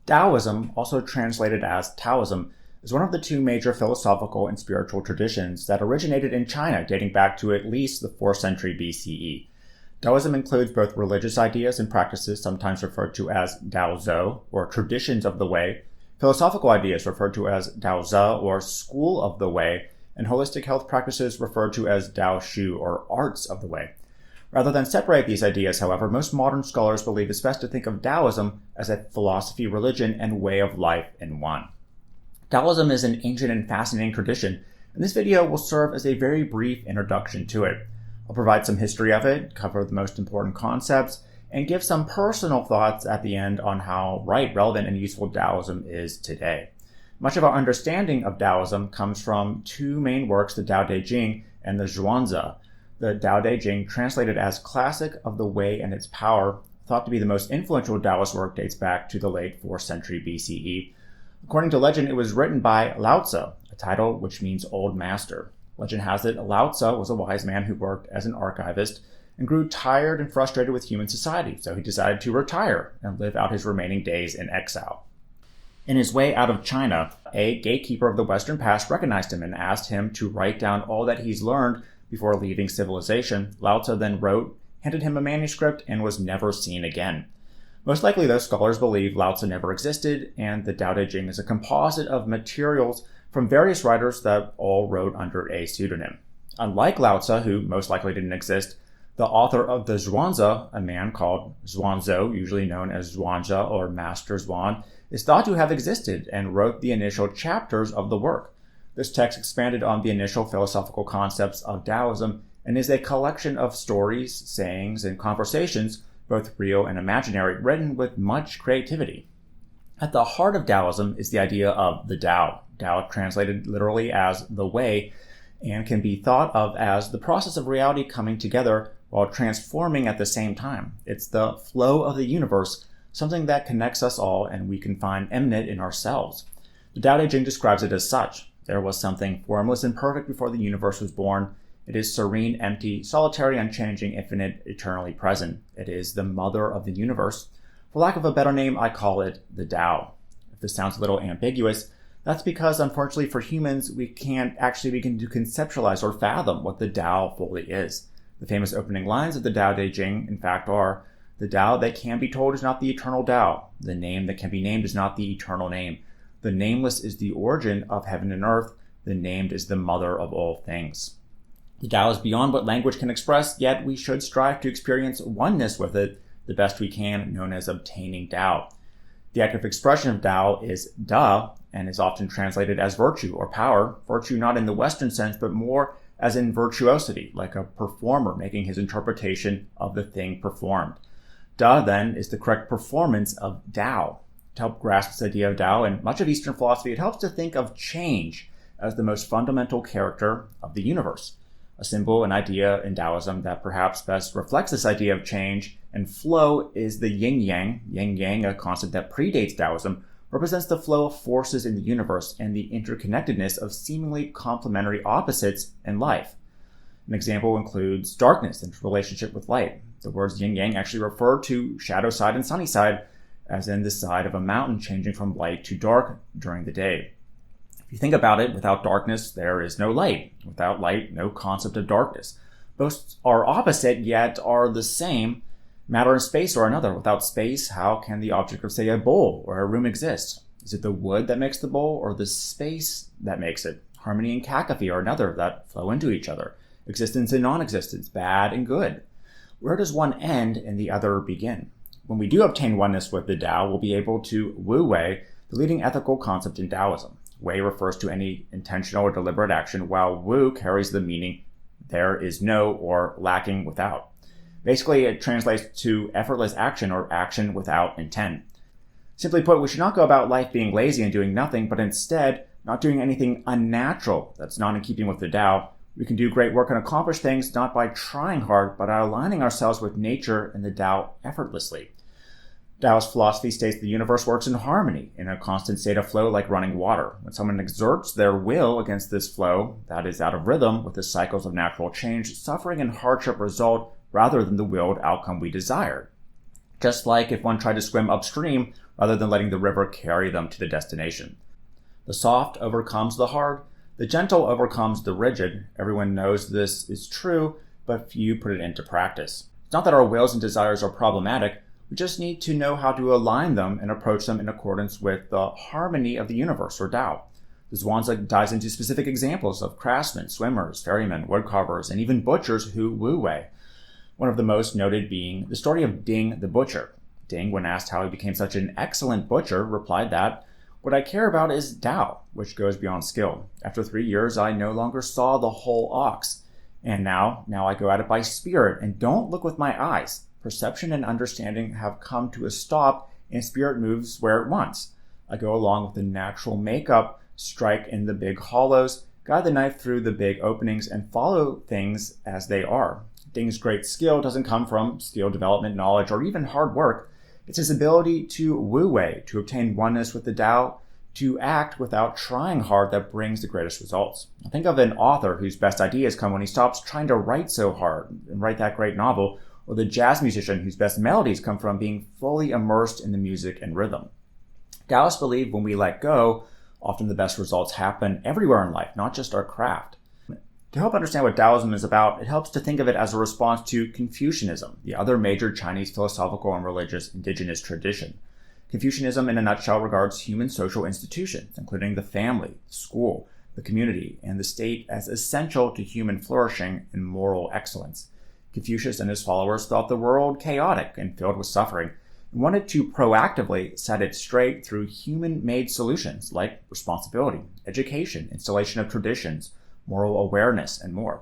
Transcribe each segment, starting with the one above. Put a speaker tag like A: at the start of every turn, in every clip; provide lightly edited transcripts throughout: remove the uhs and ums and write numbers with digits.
A: Daoism, also translated as Taoism, is one of the two major philosophical and spiritual traditions that originated in China dating back to at least the 4th century BCE. Daoism includes both religious ideas and practices, sometimes referred to as Daozi, or traditions of the way, philosophical ideas referred to as Daozi, or school of the way, and holistic health practices referred to as Daoshu, or arts of the way. Rather than separate these ideas, however, most modern scholars believe it's best to think of Daoism as a philosophy, religion, and way of life in one. Daoism is an ancient and fascinating tradition, and this video will serve as a very brief introduction to it. I'll provide some history of it, cover the most important concepts, and give some personal thoughts at the end on how right, relevant, and useful Daoism is today. Much of our understanding of Daoism comes from two main works, the Daode Jing and the Zhuangzi. The Daode Jing, translated as Classic of the Way and Its Power, thought to be the most influential Taoist work, dates back to the late 4th century BCE. According to legend, it was written by Lao-tzu, a title which means old master. Legend has it Lao-tzu was a wise man who worked as an archivist and grew tired and frustrated with human society, so he decided to retire and live out his remaining days in exile. In his way out of China, a gatekeeper of the Western past recognized him and asked him to write down all that he's learned before leaving civilization. Lao-tzu then wrote, handed him a manuscript, and was never seen again. Most likely, those scholars believe Lao-tzu never existed, and the Daode Jing is a composite of materials from various writers that all wrote under a pseudonym. Unlike Lao-tzu, who most likely didn't exist, the author of the Zhuangzi, a man called Zhuangzi, usually known as Zhuangzi or Master Zhuang, is thought to have existed and wrote the initial chapters of the work. This text expanded on the initial philosophical concepts of Daoism and is a collection of stories, sayings, and conversations, both real and imaginary, written with much creativity. At the heart of Daoism is the idea of the Tao. Tao translated literally as the way, and can be thought of as the process of reality coming together while transforming at the same time. It's the flow of the universe, something that connects us all and we can find immanent in ourselves. The Daode Jing describes it as such. There was something formless and perfect before the universe was born. It is serene, empty, solitary, unchanging, infinite, eternally present. It is the mother of the universe. For lack of a better name, I call it the Tao. If this sounds a little ambiguous, that's because, unfortunately for humans, we can't actually begin to conceptualize or fathom what the Tao fully is. The famous opening lines of the Daode Jing, in fact, are, "The Tao that can be told is not the eternal Tao. The name that can be named is not the eternal name. The nameless is the origin of heaven and earth. The named is the mother of all things." The Tao is beyond what language can express, yet we should strive to experience oneness with it the best we can, known as obtaining Tao. The active expression of Tao is Da, and is often translated as virtue or power, virtue not in the Western sense, but more as in virtuosity, like a performer making his interpretation of the thing performed. Da, then, is the correct performance of Tao. To help grasp this idea of Tao and much of Eastern philosophy, it helps to think of change as the most fundamental character of the universe. A symbol, an idea in Daoism that perhaps best reflects this idea of change and flow is the Ying Yang. Ying Yang, a concept that predates Daoism, represents the flow of forces in the universe and the interconnectedness of seemingly complementary opposites in life. An example includes darkness and its relationship with light. The words Yin Yang actually refer to shadow side and sunny side, as in the side of a mountain changing from light to dark during the day. If you think about it, without darkness, there is no light. Without light, no concept of darkness. Both are opposite, yet are the same. Matter and space are another. Without space, how can the object of, say, a bowl or a room exist? Is it the wood that makes the bowl or the space that makes it? Harmony and cacophony are another that flow into each other. Existence and non-existence, bad and good. Where does one end and the other begin? When we do obtain oneness with the Tao, we'll be able to Wu Wei, the leading ethical concept in Taoism. Wei refers to any intentional or deliberate action, while Wu carries the meaning there is no or lacking without. Basically, it translates to effortless action or action without intent. Simply put, we should not go about life being lazy and doing nothing, but instead not doing anything unnatural that's not in keeping with the Tao. We can do great work and accomplish things not by trying hard, but by aligning ourselves with nature and the Tao effortlessly. Taoist philosophy states the universe works in harmony, in a constant state of flow like running water. When someone exerts their will against this flow, that is out of rhythm with the cycles of natural change, suffering and hardship result rather than the willed outcome we desired. Just like if one tried to swim upstream rather than letting the river carry them to the destination. The soft overcomes the hard, the gentle overcomes the rigid. Everyone knows this is true, but few put it into practice. It's not that our wills and desires are problematic, we just need to know how to align them and approach them in accordance with the harmony of the universe, or Tao. The Zhuangzi dives into specific examples of craftsmen, swimmers, ferrymen, woodcarvers, and even butchers who wu wei. One of the most noted being the story of Ding the butcher. Ding, when asked how he became such an excellent butcher, replied that, "What I care about is Tao, which goes beyond skill. After 3 years, I no longer saw the whole ox. And now I go at it by spirit and don't look with my eyes. Perception and understanding have come to a stop, and spirit moves where it wants. I go along with the natural makeup, strike in the big hollows, guide the knife through the big openings, and follow things as they are." Ding's great skill doesn't come from skill development, knowledge, or even hard work. It's his ability to wu wei, to obtain oneness with the Tao, to act without trying hard that brings the greatest results. Think of an author whose best ideas come when he stops trying to write so hard and write that great novel, or the jazz musician whose best melodies come from being fully immersed in the music and rhythm. Taoists believe when we let go, often the best results happen everywhere in life, not just our craft. To help understand what Taoism is about, it helps to think of it as a response to Confucianism, the other major Chinese philosophical and religious indigenous tradition. Confucianism, in a nutshell, regards human social institutions, including the family, the school, the community, and the state, as essential to human flourishing and moral excellence. Confucius and his followers thought the world chaotic and filled with suffering, and wanted to proactively set it straight through human-made solutions like responsibility, education, installation of traditions, moral awareness, and more.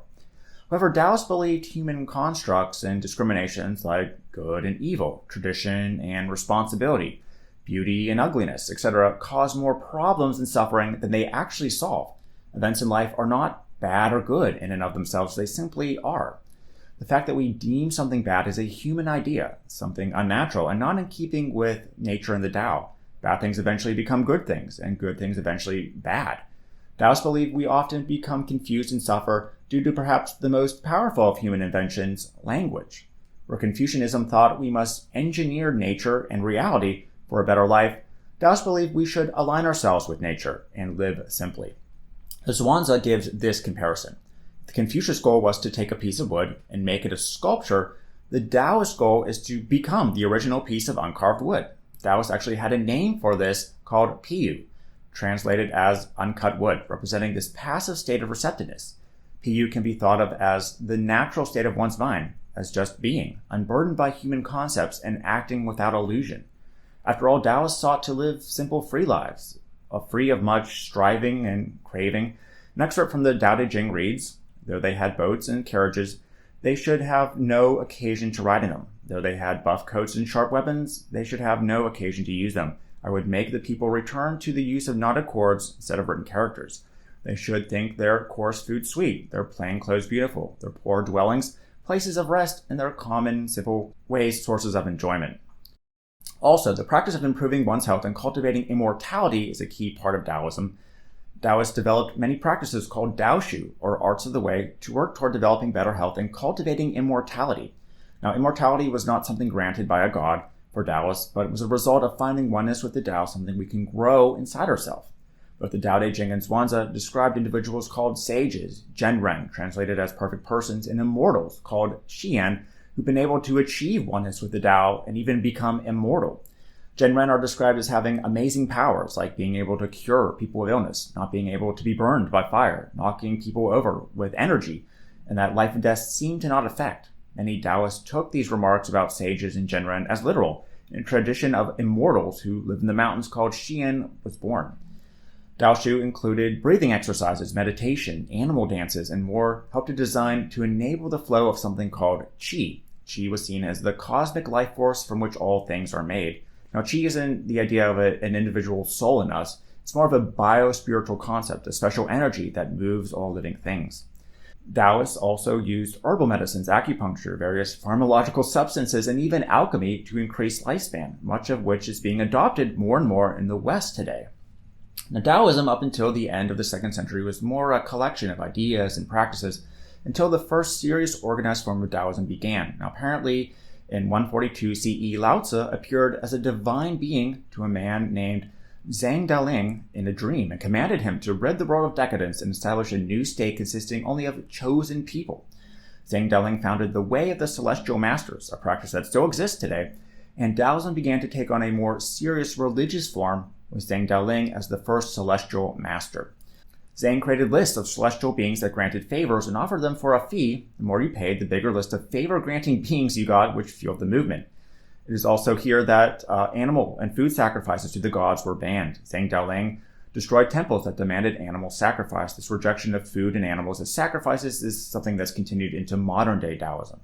A: However, Taoists believed human constructs and discriminations like good and evil, tradition and responsibility, beauty and ugliness, etc., cause more problems and suffering than they actually solve. Events in life are not bad or good in and of themselves, they simply are. The fact that we deem something bad is a human idea, something unnatural and not in keeping with nature and the Tao. Bad things eventually become good things, and good things eventually bad. Taoists believe we often become confused and suffer due to perhaps the most powerful of human inventions, language. Where Confucianism thought we must engineer nature and reality for a better life, Taoists believe we should align ourselves with nature and live simply. The Zhuangzi gives this comparison. The Confucius goal was to take a piece of wood and make it a sculpture. The Taoist goal is to become the original piece of uncarved wood. Taoists actually had a name for this called piyu, translated as uncut wood, representing this passive state of receptiveness. Piyu can be thought of as the natural state of one's mind, as just being, unburdened by human concepts and acting without illusion. After all, Taoists sought to live simple, free lives, free of much striving and craving. An excerpt from the Daode Jing reads, "Though they had boats and carriages, they should have no occasion to ride in them. Though they had buff coats and sharp weapons, they should have no occasion to use them. I would make the people return to the use of knotted cords instead of written characters. They should think their coarse food sweet, their plain clothes beautiful, their poor dwellings places of rest, and their common, simple ways sources of enjoyment." Also, the practice of improving one's health and cultivating immortality is a key part of Taoism. Taoists developed many practices called Daoshu, or arts of the way, to work toward developing better health and cultivating immortality. Now, immortality was not something granted by a god for Taoists, but it was a result of finding oneness with the Tao, something we can grow inside ourselves. Both the Daode Jing and Zhuangzi described individuals called sages, Zhenren, translated as perfect persons, and immortals, called Xian, who've been able to achieve oneness with the Tao and even become immortal. Zhenren are described as having amazing powers, like being able to cure people with illness, not being able to be burned by fire, knocking people over with energy, and that life and death seem to not affect. Many Taoists took these remarks about sages and Zhenren as literal, and a tradition of immortals who live in the mountains called Xian was born. Daoshu included breathing exercises, meditation, animal dances, and more, helped to design to enable the flow of something called qi. Qi was seen as the cosmic life force from which all things are made. Now, qi isn't the idea of an individual soul in us. It's more of a bio-spiritual concept, a special energy that moves all living things. Taoists also used herbal medicines, acupuncture, various pharmacological substances, and even alchemy to increase lifespan, much of which is being adopted more and more in the West today. Now, Taoism, up until the end of the 2nd century, was more a collection of ideas and practices until the first serious organized form of Taoism began. Now, apparently, In 142 CE, Lao-tzu appeared as a divine being to a man named Zhang Daling in a dream and commanded him to rid the world of decadence and establish a new state consisting only of chosen people. Zhang Daling founded the Way of the Celestial Masters, a practice that still exists today, and Daoism began to take on a more serious religious form with Zhang Daling as the first celestial master. Zhang created lists of celestial beings that granted favors and offered them for a fee. The more you paid, the bigger list of favor-granting beings you got, which fueled the movement. It is also here that animal and food sacrifices to the gods were banned. Zhang Daoling destroyed temples that demanded animal sacrifice. This rejection of food and animals as sacrifices is something that's continued into modern-day Daoism.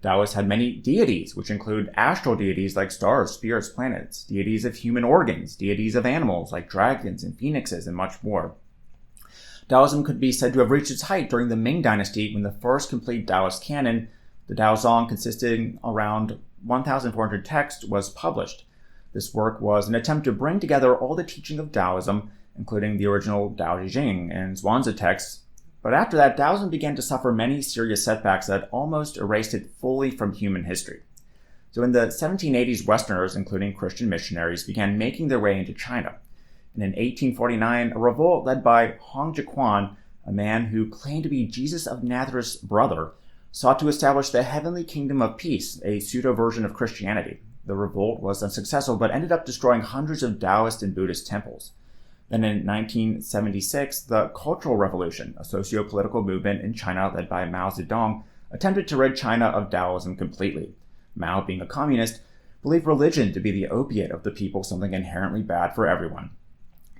A: Daoists had many deities, which include astral deities like stars, spirits, planets, deities of human organs, deities of animals like dragons and phoenixes, and much more. Daoism could be said to have reached its height during the Ming Dynasty when the first complete Daoist canon, the Daozong, consisting around 1,400 texts, was published. This work was an attempt to bring together all the teaching of Daoism, including the original Dao Jing and Zhuangzi texts. But after that, Daoism began to suffer many serious setbacks that almost erased it fully from human history. So in the 1780s, Westerners, including Christian missionaries, began making their way into China. And in 1849, a revolt led by Hong Jiquan, a man who claimed to be Jesus of Nazareth's brother, sought to establish the heavenly kingdom of peace, a pseudo-version of Christianity. The revolt was unsuccessful, but ended up destroying hundreds of Daoist and Buddhist temples. Then in 1976, the Cultural Revolution, a socio-political movement in China led by Mao Zedong, attempted to rid China of Daoism completely. Mao, being a communist, believed religion to be the opiate of the people, something inherently bad for everyone.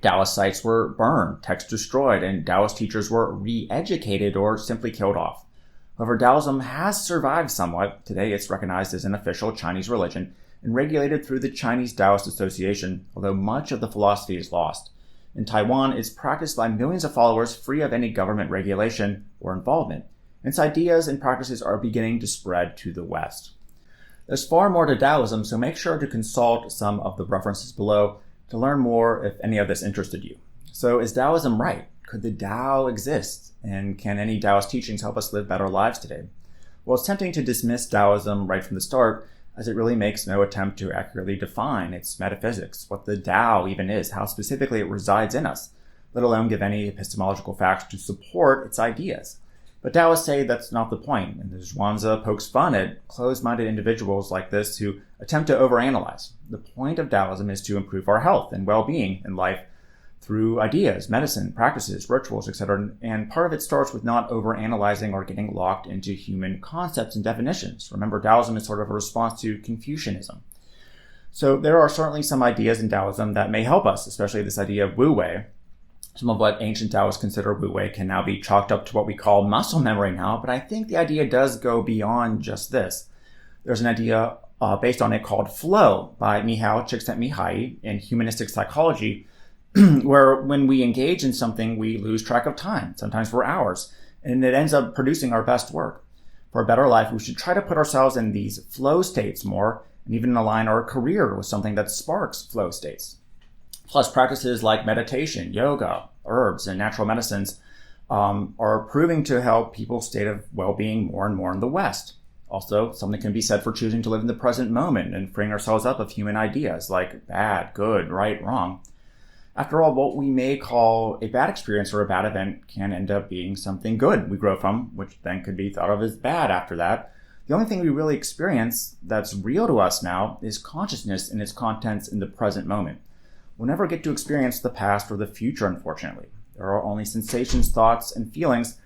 A: Daoist sites were burned, texts destroyed, and Daoist teachers were re-educated or simply killed off. However, Daoism has survived somewhat. Today it's recognized as an official Chinese religion and regulated through the Chinese Daoist Association, although much of the philosophy is lost. In Taiwan, it's practiced by millions of followers free of any government regulation or involvement. Its ideas and practices are beginning to spread to the West. There's far more to Daoism, so make sure to consult some of the references below to learn more if any of this interested you. So is Daoism right? Could the Tao exist? And can any Daoist teachings help us live better lives today? Well, it's tempting to dismiss Daoism right from the start, as it really makes no attempt to accurately define its metaphysics, what the Tao even is, how specifically it resides in us, let alone give any epistemological facts to support its ideas. But Daoists say that's not the point, and Zhuangzi pokes fun at closed-minded individuals like this who attempt to overanalyze. The point of Daoism is to improve our health and well-being in life through ideas, medicine, practices, rituals, etc. And part of it starts with not overanalyzing or getting locked into human concepts and definitions. Remember, Daoism is sort of a response to Confucianism. So there are certainly some ideas in Daoism that may help us, especially this idea of wu-wei. Some of what ancient Taoists consider wu-wei can now be chalked up to what we call muscle memory now, but I think the idea does go beyond just this. There's an idea based on it called flow by Mihaly Csikszentmihalyi in humanistic psychology, where when we engage in something, we lose track of time, sometimes for hours, and it ends up producing our best work. For a better life, we should try to put ourselves in these flow states more, and even align our career with something that sparks flow states. Plus, practices like meditation, yoga, herbs, and natural medicines are proving to help people's state of well-being more and more in the West. Also, something can be said for choosing to live in the present moment and freeing ourselves up of human ideas like bad, good, right, wrong. After all, what we may call a bad experience or a bad event can end up being something good we grow from, which then could be thought of as bad after that. The only thing we really experience that's real to us now is consciousness and its contents in the present moment. We'll never get to experience the past or the future, unfortunately. There are only sensations, thoughts, and feelings,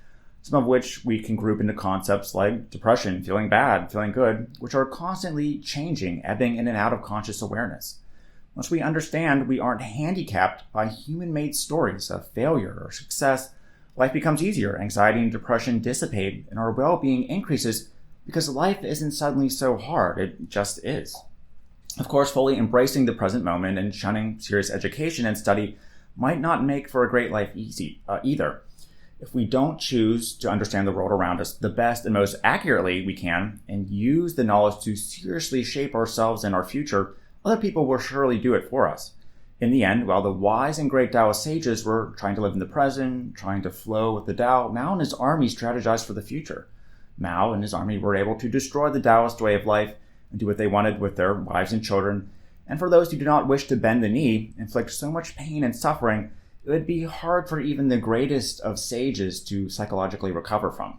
A: some of which we can group into concepts like depression, feeling bad, feeling good, which are constantly changing, ebbing in and out of conscious awareness. Once we understand we aren't handicapped by human-made stories of failure or success, life becomes easier, anxiety and depression dissipate, and our well-being increases because life isn't suddenly so hard, it just is. Of course, fully embracing the present moment and shunning serious education and study might not make for a great life easy either. If we don't choose to understand the world around us the best and most accurately we can, and use the knowledge to seriously shape ourselves and our future, other people will surely do it for us. In the end, while the wise and great Daoist sages were trying to live in the present, trying to flow with the Tao, Mao and his army strategized for the future. Mao and his army were able to destroy the Daoist way of life and do what they wanted with their wives and children. And for those who do not wish to bend the knee, inflict so much pain and suffering, it would be hard for even the greatest of sages to psychologically recover from.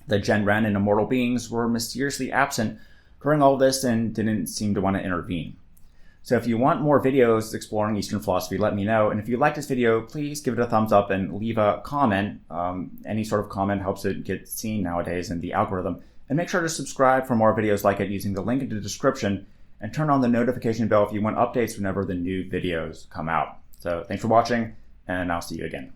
A: The Genren and immortal beings were mysteriously absent during all this and didn't seem to want to intervene. So if you want more videos exploring Eastern philosophy, let me know. And if you like this video, please give it a thumbs up and leave a comment. Any sort of comment helps it get seen nowadays in the algorithm. And make sure to subscribe for more videos like it using the link in the description, and turn on the notification bell if you want updates whenever the new videos come out. So thanks for watching, and I'll see you again.